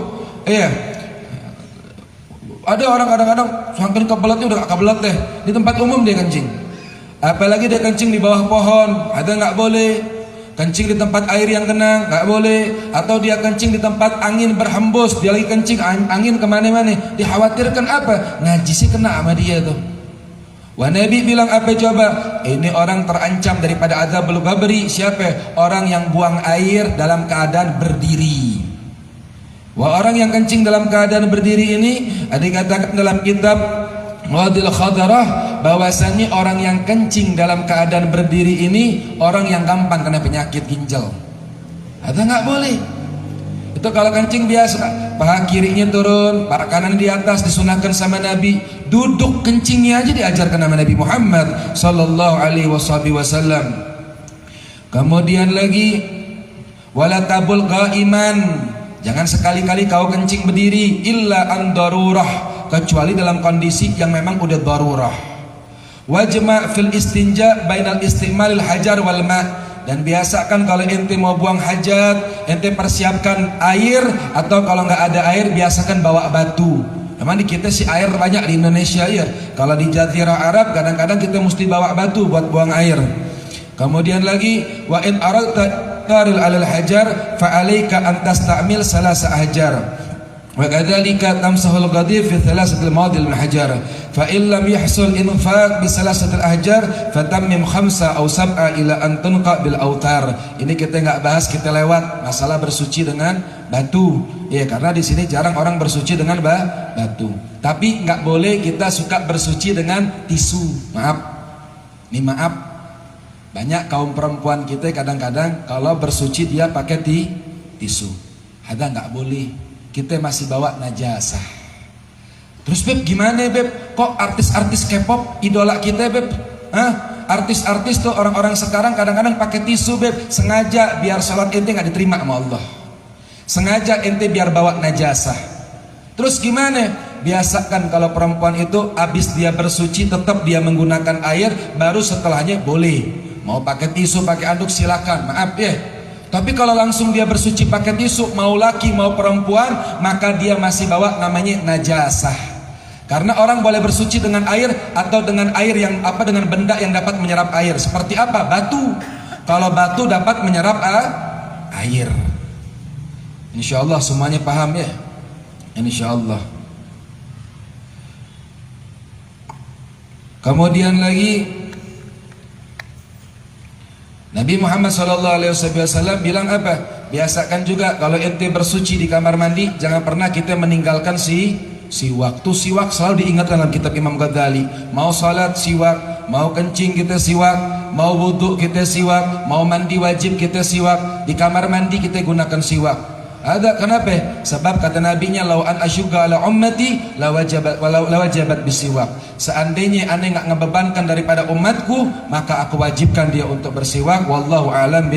Ada orang kadang-kadang saking kebelatnya udah gak kebelat deh, di tempat umum dia kencing. Apalagi dia kencing di bawah pohon, ada nggak boleh. Kencing di tempat air yang tenang, nggak boleh. Atau dia kencing di tempat angin berhembus, dia lagi kencing angin kemana-mana, dikhawatirkan apa? Najisi kena sama dia tuh. Wah, Nabi bilang apa coba? Ini orang terancam daripada azabul qabri. Siapa? Orang yang buang air dalam keadaan berdiri. Wah, orang yang kencing dalam keadaan berdiri ini ada dikatakan dalam kitab Wadil Khadarah bahwasannya orang yang kencing dalam keadaan berdiri ini orang yang gampang kena penyakit ginjal. Ada nggak boleh. Itu kalau kencing biasa paha kirinya turun, paha kanan di atas, disunahkan sama Nabi. Duduk kencingnya aja diajarkan sama Nabi Muhammad sallallahu alaihi wasallam. Kemudian lagi wala tabul qaiman, jangan sekali-kali kau kencing berdiri illa an darurah, kecuali dalam kondisi yang memang udah darurah. Wajma' fil istinja bainal istimalil hajar wal ma', dan biasakan kalau ente mau buang hajat, ente persiapkan air, atau kalau nggak ada air biasakan bawa batu. Memang di kita sih air banyak di Indonesia ya. Kalau di Jazirah Arab kadang-kadang kita mesti bawa batu buat buang air. Kemudian lagi wa in aradta taril alal hajar fa alayka an tastamil salasa ahjar. Wa kadzalika tamsahul ghadib fi thalathati al-mawadi' al-hajar fa in lam yahsul infaq bi salasati al-ahjar fatammim khamsa aw sab'a ila an tunqa bil autar. Ini kita enggak bahas, kita lewat masalah bersuci dengan batu. Ya, karena di sini jarang orang bersuci dengan batu. Tapi enggak boleh kita suka bersuci dengan tisu. Maaf. Ini maaf. Banyak kaum perempuan kita kadang-kadang kalau bersuci dia pakai tisu. Ada enggak boleh. Kita masih bawa najasah. Terus Beb gimana Beb? Kok artis-artis K-pop idola kita Beb? Artis-artis tuh orang-orang sekarang kadang-kadang pakai tisu Beb, sengaja biar sholat ente nggak diterima sama Allah. Sengaja ente biar bawa najasah. Terus gimana? Biasakan kalau perempuan itu habis dia bersuci tetap dia menggunakan air, baru setelahnya boleh. Mau pakai tisu, pakai anduk silakan. Maaf ya. Tapi kalau langsung dia bersuci pakai tisu, mau laki mau perempuan, maka dia masih bawa namanya najasah. Karena orang boleh bersuci dengan air atau dengan air yang dengan benda yang dapat menyerap air. Seperti apa? Batu. Kalau batu dapat menyerap air. Insya Allah semuanya paham ya. Insya Allah. Kemudian lagi Nabi Muhammad SAW bilang apa? Biasakan juga kalau ente bersuci di kamar mandi, jangan pernah kita meninggalkan siwak. Tuh siwak selalu diingat dalam kitab Imam Ghazali. Mau salat siwak, mau kencing kita siwak, mau wudhu kita siwak, mau mandi wajib kita siwak. Di kamar mandi kita gunakan siwak. Ada kenapa? Sebab kata nabinya law an asyugga ala ummati lawajabat bisiwak. Seandainya aneh enggak ngebebankan daripada umatku, maka aku wajibkan dia untuk bersiwak. Wallahu a'lam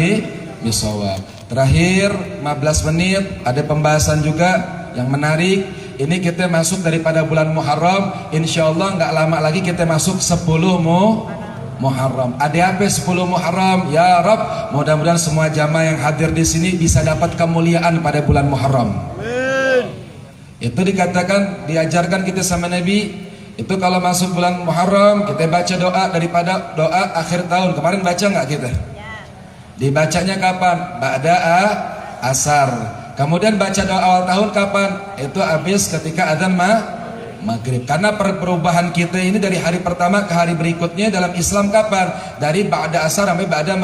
bisawab. Terakhir 15 menit ada pembahasan juga yang menarik. Ini kita masuk daripada bulan Muharram. Insyaallah enggak lama lagi kita masuk 10 Muharram. Ada apa 10 Muharram? Ya Rabb, mudah-mudahan semua jamaah yang hadir di sini bisa dapat kemuliaan pada bulan Muharram. Amin. Itu dikatakan, diajarkan kita sama Nabi, itu kalau masuk bulan Muharram kita baca doa daripada doa akhir tahun. Kemarin baca nggak kita? Dibacanya kapan? Ba'da asar. Kemudian baca doa awal tahun kapan? Itu habis ketika adzan maghrib. Karena perubahan kita ini dari hari pertama ke hari berikutnya dalam Islam kapan? Dari ba'da asar sampai ba'da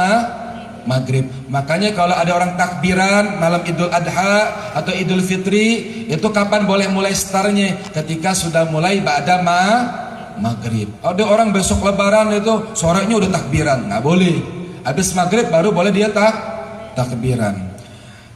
maghrib. Makanya kalau ada orang takbiran malam Idul Adha atau Idul Fitri, itu kapan boleh mulai startnya? Ketika sudah mulai ba'da maghrib. Ada orang besok lebaran itu sorenya udah takbiran, nggak boleh. Habis maghrib baru boleh dia takbiran.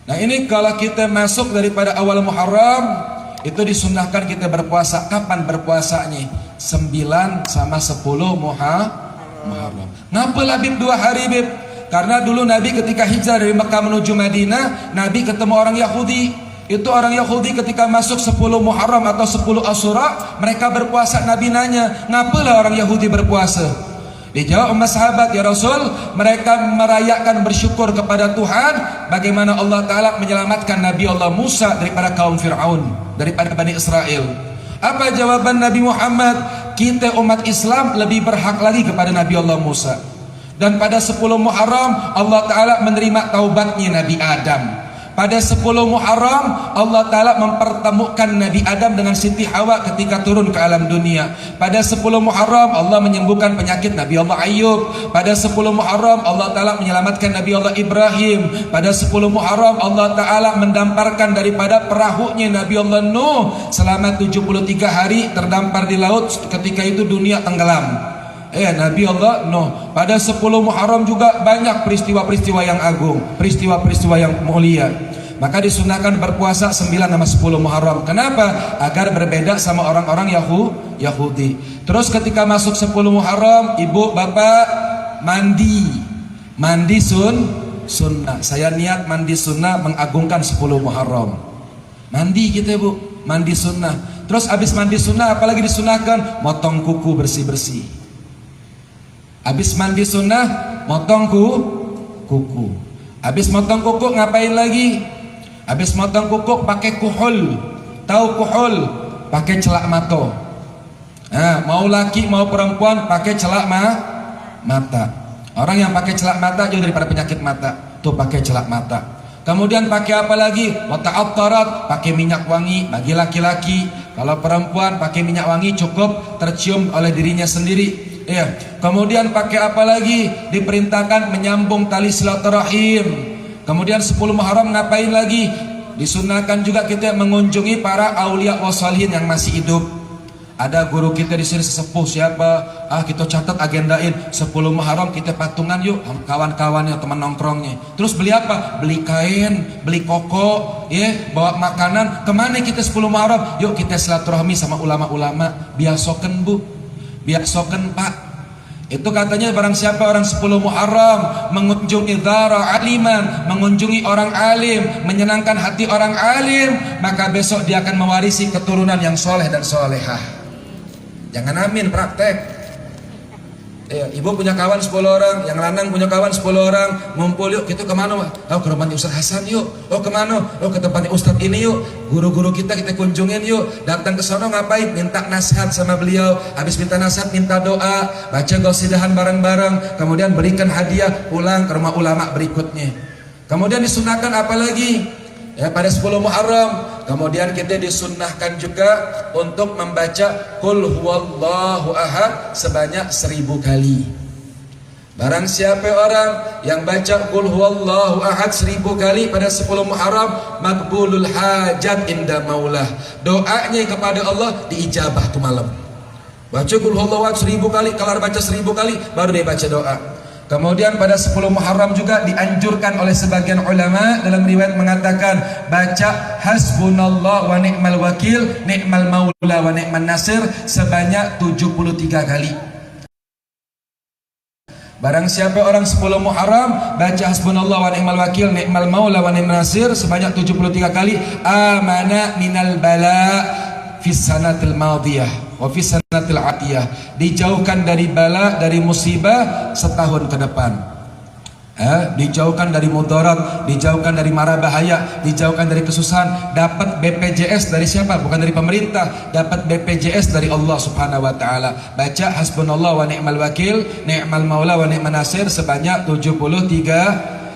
Nah ini kalau kita masuk daripada awal Muharram, itu disunahkan kita berpuasa. Kapan berpuasanya? 9 sama 10 Muharram. Ngapa lah Bib 2 hari Bib? Karena dulu Nabi ketika hijrah dari Mekah menuju Madinah, Nabi ketemu orang Yahudi. Itu orang Yahudi ketika masuk 10 Muharram atau 10 Asyura, mereka berpuasa. Nabi nanya, ngapa lah orang Yahudi berpuasa? Dijawab sama sahabat, ya Rasul, mereka merayakan bersyukur kepada Tuhan bagaimana Allah Ta'ala menyelamatkan Nabi Allah Musa daripada kaum Fir'aun, daripada Bani Israel. Apa jawaban Nabi Muhammad? Kita umat Islam lebih berhak lagi kepada Nabi Allah Musa. Dan pada 10 Muharram Allah Ta'ala menerima taubatnya Nabi Adam. Pada 10 Muharram Allah Ta'ala mempertemukan Nabi Adam dengan Siti Hawa ketika turun ke alam dunia. Pada 10 Muharram Allah menyembuhkan penyakit Nabi Allah Ayub. Pada 10 Muharram Allah Ta'ala menyelamatkan Nabi Allah Ibrahim. Pada 10 Muharram Allah Ta'ala mendamparkan daripada perahunya Nabi Allah Nuh selama 73 hari terdampar di laut, ketika itu dunia tenggelam. Nabi Allah Nuh. Pada 10 Muharram juga banyak peristiwa-peristiwa yang agung, peristiwa-peristiwa yang mulia. Maka disunahkan berpuasa 9 sama 10 Muharram. Kenapa? Agar berbeda sama orang-orang Yahudi. Terus ketika masuk 10 Muharram, ibu bapak mandi sunnah. Saya niat mandi sunnah mengagungkan 10 Muharram. Mandi kita bu, mandi sunnah. Terus habis mandi sunnah apalagi disunahkan? Motong kuku bersih-bersih. Habis mandi sunnah motong kuku. Habis motong kuku ngapain lagi? Habis motong kuku pakai kuhul. Tahu kuhul? Pakai celak mata. Nah, mau laki mau perempuan pakai celak mata. Orang yang pakai celak mata jauh daripada penyakit mata. Tuh pakai celak mata. Kemudian pakai apa lagi? Wata'attarat, pakai minyak wangi bagi laki-laki. Kalau perempuan pakai minyak wangi cukup tercium oleh dirinya sendiri. Ya. Kemudian pakai apa lagi? Diperintahkan menyambung tali silaturahim. Kemudian 10 Muharram ngapain lagi? Disunahkan juga kita mengunjungi para aulia wassalihin yang masih hidup. Ada guru kita di sini sesepuh siapa? Kita catat agendain 10 Muharram kita patungan yuk kawan-kawannya teman nongkrongnya. Terus beli apa? Beli kain, beli koko, ya, bawa makanan. Kemana kita 10 Muharram? Yuk kita silaturahmi sama ulama-ulama. Biasoken bu, biasoken pak. Itu katanya barang siapa orang 10 Muharram mengunjungi dzara aliman, mengunjungi orang alim, menyenangkan hati orang alim, maka besok dia akan mewarisi keturunan yang soleh dan solehah. Jangan amin, praktek. Ibu punya kawan 10 orang, yang lanang punya kawan 10 orang, ngumpul yuk, kita kemana? Oh ke rumahnya Ustaz Hasan yuk. Oh kemana? Oh ke tempatnya Ustaz ini yuk. Guru-guru kita kunjungin yuk. Datang ke sana ngapain? Minta nasihat sama beliau. Habis minta nasihat, minta doa, baca qasidahan bareng-bareng, kemudian berikan hadiah, pulang ke rumah ulama berikutnya. Kemudian disunahkan apa lagi? Ya, pada 10 Muharram kemudian kita disunnahkan juga untuk membaca Qul huwallahu ahad sebanyak 1000 kali. Barang siapa orang yang baca Qul huwallahu ahad 1000 kali pada 10 Muharram, maqbulul hajat inda maulah. Doanya kepada Allah diijabah tuh malam. Baca Qul huwallahu ahad 1000 kali, kalau baca 1000 kali baru dia baca doa. Kemudian pada 10 Muharram juga dianjurkan oleh sebagian ulama dalam riwayat mengatakan baca hasbunallah wa ni'mal wakil, ni'mal maula wa ni'man nasir sebanyak 73 kali. Barang siapa orang 10 Muharram baca hasbunallah wa ni'mal wakil, ni'mal maula wa ni'man nasir sebanyak 73 kali, amana minal bala fis sanatil madiyah wa fis sanatil atiyah, dijauhkan dari bala, dari musibah setahun ke depan. Dijauhkan dari mudarat, dijauhkan dari mara bahaya, dijauhkan dari kesusahan. Dapat BPJS dari siapa? Bukan dari pemerintah, dapat BPJS dari Allah Subhanahu wa taala. Baca hasbunallah wa ni'mal wakil, ni'mal maula wa ni'man nasir sebanyak 73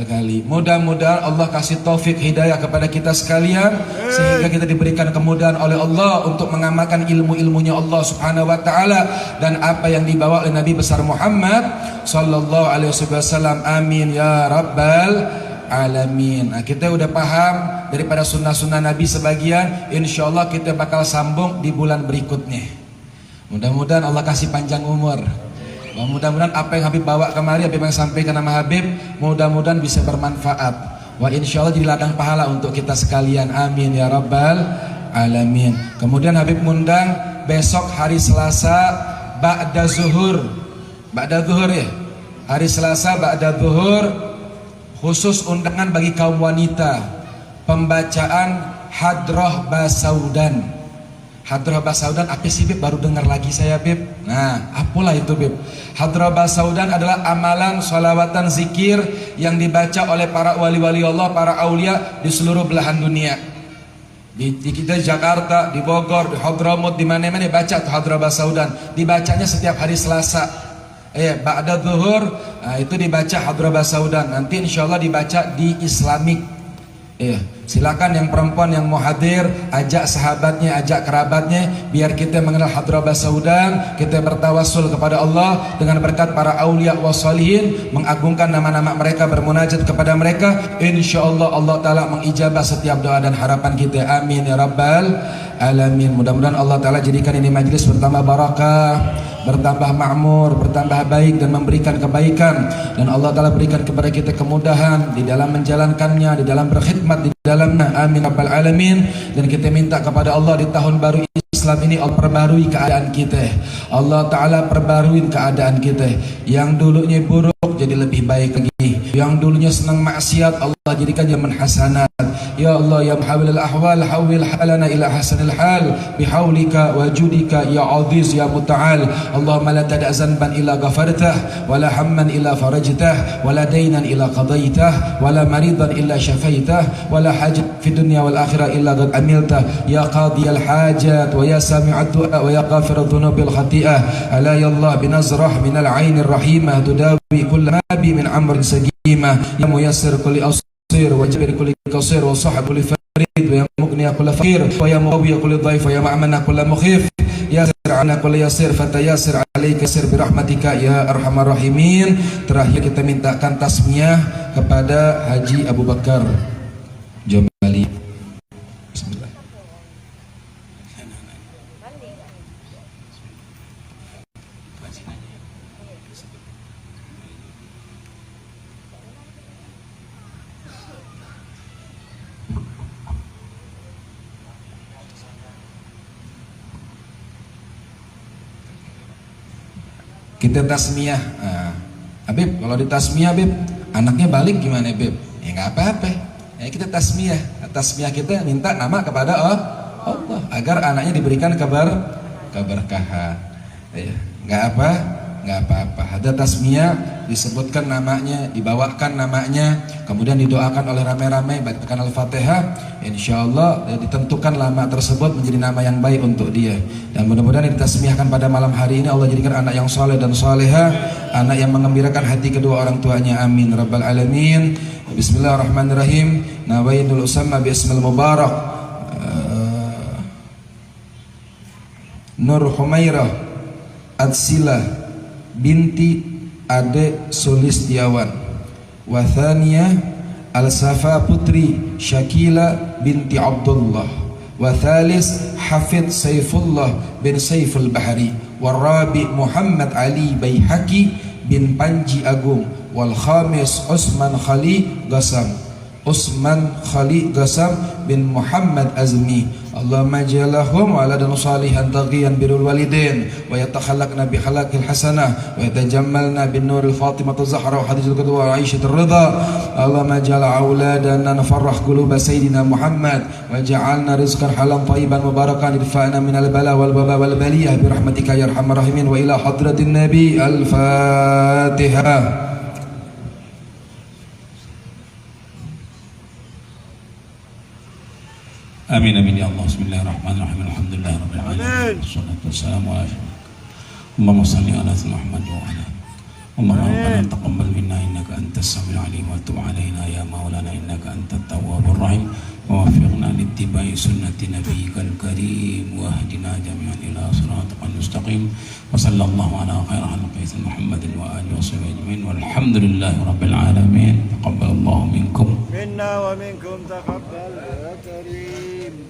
kali. Mudah-mudahan Allah kasih taufik hidayah kepada kita sekalian sehingga kita diberikan kemudahan oleh Allah untuk mengamalkan ilmu-ilmunya Allah Subhanahu wa taala dan apa yang dibawa oleh Nabi besar Muhammad sallallahu alaihi wasallam. Amin ya rabbal alamin. Nah, kita udah paham daripada sunnah-sunnah Nabi sebagian, insyaallah kita bakal sambung di bulan berikutnya. Mudah-mudahan Allah kasih panjang umur. Mudah-mudahan apa yang Habib bawa kemari, Habib yang sampaikan nama Habib, mudah-mudahan bisa bermanfaat. Wa insyaallah jadi ladang pahala untuk kita sekalian. Amin ya rabbal alamin. Kemudian Habib ngundang besok hari Selasa ba'da zuhur. Ba'da zuhur ya. Hari Selasa ba'da zuhur khusus undangan bagi kaum wanita. Pembacaan Hadrah Basaudan. Hadrah Basaudan apa sih Bib? Baru dengar lagi saya Bib. Nah, apalah itu Bib? Hadrah Basaudan adalah amalan salawatan zikir yang dibaca oleh para wali-wali Allah, para aulia di seluruh belahan dunia. Di kita di Jakarta, di Bogor, di Hadramut, di mana-mana baca tuh Hadrah Basaudan. Dibacanya setiap hari Selasa. Ba'da zuhur, itu dibaca Hadrah Basaudan. Nanti insyaallah dibaca di Islamik. Silakan yang perempuan yang mau hadir, ajak sahabatnya, ajak kerabatnya, biar kita mengenal Hadrah Basaudan, kita bertawassul kepada Allah dengan berkat para aulia wassalihin, mengagungkan nama-nama mereka, bermunajat kepada mereka. Insyaallah Allah Ta'ala mengijabah setiap doa dan harapan kita. Amin ya rabbal alamin. Mudah-mudahan Allah Ta'ala jadikan ini majlis bertambah barakah, bertambah makmur, bertambah baik dan memberikan kebaikan, dan Allah Ta'ala berikan kepada kita kemudahan di dalam menjalankannya, di dalam berkhidmat di dalamnya, amin rabbal alamin. Dan kita minta kepada Allah di tahun baru Islam ini, Allah perbarui keadaan kita, Allah Ta'ala perbarui keadaan kita yang dulunya buruk jadi lebih baik lagi, yang dulunya senang maksiat Allah jadikan zaman hasanat. Ya Allah ya muhawwilal ahwal, hawwil halana ila hasanil hal bihaulika wa judika ya aziz ya muta'al. Allahumma la tada' zanban illa ghafartah, wa la hamman illa farajtah, wa la daynan illa qadaitah, wa la maridan illa syafaitah, wa la hajat fi dunya wal akhirah illa qad amiltah. Ya qadiyal hajat wa ya sami'ad du'a wa ya ghafiradh dhunubil khati'ah. Ala ya Allah binazrah minal 'ainir rahimah tudawi kull nabi min amrin sagimah. Ya muyassir kulli wa jabir kulli qasir wa sahab kulli farid wa ya mughni kulli faqir wa ya muqawi kulli dhaif wa ya ma'mana kulli mukhif. Ya sir ana kulli yasir fatayasir alayka sir bi rahmatika ya arhamar rahimin. Terakhir kita mintakan tasmiyah kepada Haji Abu Bakar Jomali. Bismillah. Kita tasmiyah. Habib, kalau di tasmiyah Habib, anaknya balik gimana Habib? Ya nggak apa-apa. Ya kita tasmiyah. Tasmiyah kita minta nama kepada Allah agar anaknya diberikan keberkahan. Ya, nggak apa-apa. Ada tasmiyah, disebutkan namanya, dibawakan namanya, kemudian didoakan oleh ramai-ramai, bacakan Al-Fatihah. Insyaallah ditentukan nama tersebut menjadi nama yang baik untuk dia. Dan mudah-mudahan ditasmiyahkan pada malam hari ini Allah jadikan anak yang soleh dan soleha, anak yang mengembirakan hati kedua orang tuanya. Amin rabbal alamin. Bismillahirrahmanirrahim. Nawaitul usamma bi ismil mubarak Nur Humairah Adsila binti Ade Sulistiawan, wa thaniyah Al-Safa putri Syakila binti Abdullah, wa thalis Hafidh Saifullah bin Saiful Bahari, wa rabi Muhammad Ali Baihaqi bin Panji Agung, wal khamis Usman Khali Gasam bin Muhammad Azmi. Allahumma jalahum waladan salihan taghiyan birul walidain wa yatakhallaqna bi khalaqil hasanah wa yatajammalna bin nuril Fatimah Zahra wa hadijul qudwa wa aisyatir ridha. Allahumma ja'al auladana nafarrah quluba sayyidina Muhammad wa ja'alna rizqan halan tayyiban mubarakan idfa'na minal bala wal baba wal baliyah bi rahmatika ya arhamar rahimin. Wa ila hadratin nabi. Al-Fatihah. Amin amin ya Allah. Bismillahirrahmanirrahim. Alhamdulillahirabbil alamin. Wassalatu wassalamu ala Allahumma shalli ala Muhammad wa ala Allahumma rabbana taqabbal minna innaka antas samiul alim wa tub alaina ya maulana innaka antat tawwabur rahim wa waffiqna littiba'i sunnati nabiyyikal karim wa hdina jami'an ila siratal mustaqim wa sallallahu ala khairi khalqi Muhammadin wa alihi washabbihi ajmain walhamdulillahi rabbil alamin. Taqabbalallahu minkum minna wa minkum taqabbal ya karim.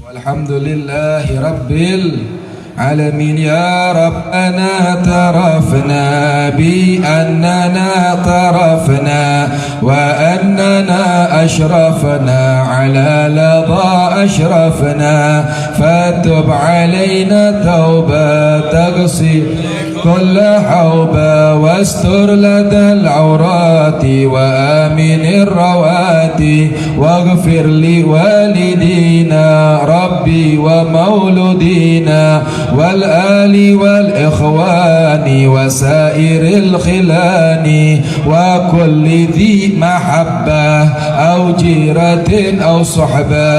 Walhamdulillahi rabbil alamin. Ya Rabbana tarafna bi annana tarafna wa annana ashrafna ala ladha ashrafna fatub alayna tawba taghsil كل حوبا واستر لدى العورات وآمن الروات واغفر لوالدينا ربي ومولودينا والآل والإخوان وسائر الخلان وكل ذي محبة أو جيرة أو صحبة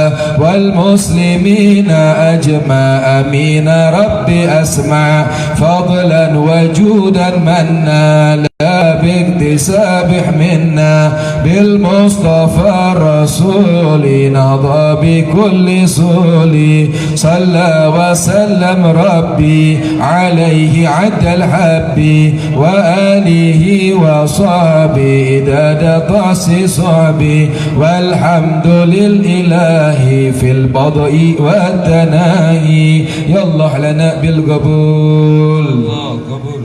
والمسلمين أجمع أمين ربي أسمع فضلا وجودا منا لا باكتسابه منا بالمصطفى الرسول نضى بكل سولي صلى وسلم ربي عليه عد الحب وآله وصحبه إداد طاس صحبي والحمد لله في البضء والتناهي يا الله لنا بالقبول الله قبول